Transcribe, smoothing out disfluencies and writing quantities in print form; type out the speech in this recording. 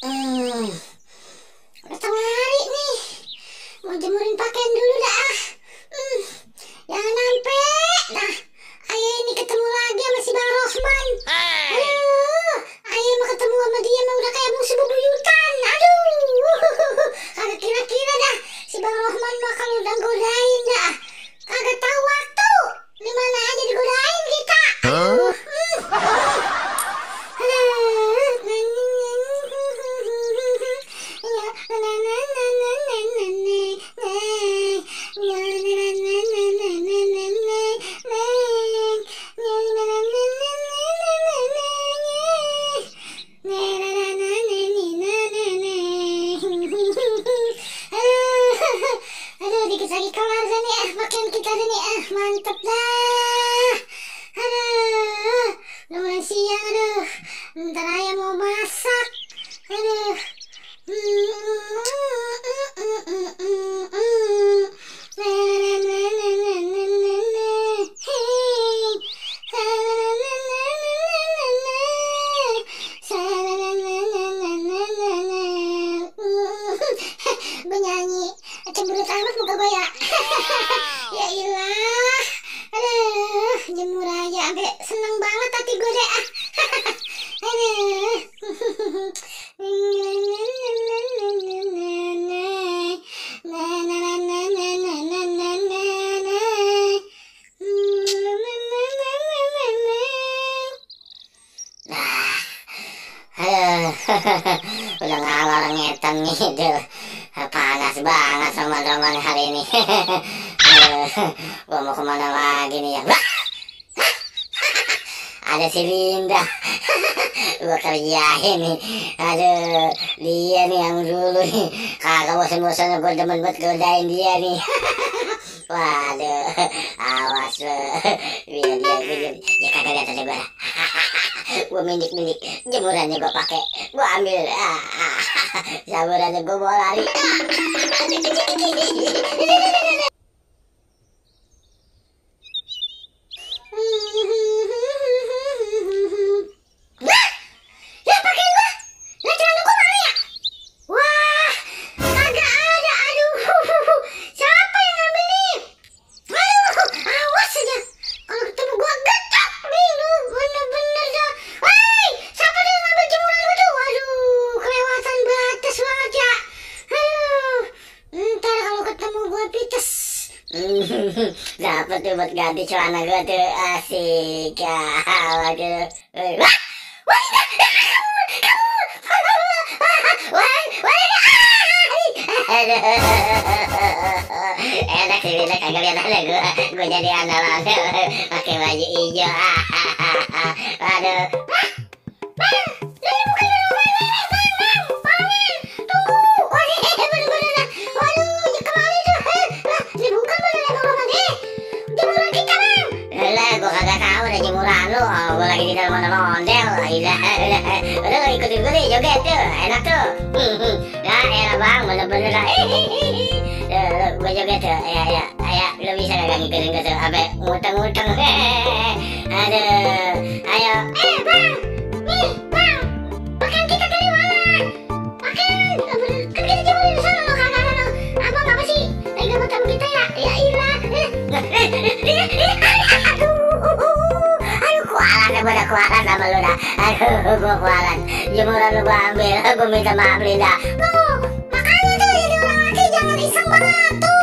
Hmm, udah tengah hari nih. Mau jemurin pakaian dulu dah. Jangan sampai dah ayah ini ketemu lagi sama si Bang Rohman. Aduh, ayah mau ketemu sama dia mah udah kayak musuh bebuyutan. Aduh, kagak kira-kira dah si Bang Rohman mah kalau udah godain dah kagak tahu waktu. Di mana aja digodain kita. Aduh, dikit lagi kelar dah nih pakaian kita dah nih mantep dah. Aduh, udah mulai siang. Aduh, ntar ayah mau masak. Aduh. Gue nyanyi cemberut amat muka gue ya. Ya ilah. Aduh, jemur aja sampai seneng banget hati gue deh. Aduh. Udah ngalor ngetan gitu. Panas banget sama roman hari ini. Gua mau kemana lagi nih ya? Ada si Linda. Gua kerjain nih. Aduh, dia nih yang dulu nih. Kagak bosan-bosan gua demen buat godain dia nih. Waduh, awas lo. Biar dia ya kagak lihat aja gua. Gua mindik-mindik jemurannya gua pakai. Gua ambil. Saburannya gua bawa lari. Dapat tuh buat ganti celana gue tuh, asik ya. Waduh, enak sih Linda, kagak lihat ada gue jadi andalan pakai baju hijau. Waduh. Jemuran lu, gue lagi di dalam ondel. Udah ikutin gue deh, joget tuh, enak tuh. Nah, enak bang, bener-bener lah. Gue joget tuh, ya, lu bisa gak ngikutin gue tuh, sampai ngutang-ngutang. Aduh, ayo. Bang, nih bang, pakaian kita dari mana? Pakaian, kan kita jemurin di sana lo, kagak lo. Abang apa sih? Lagi mau tamu kita ya? Ya ilah. Pada kualan sama lu dah. Aduh, gua kualan. Jemuran lu gua ambil. Gua minta maaf Linda. Tuh, makanya tuh jadi orang laki jangan iseng banget tuh.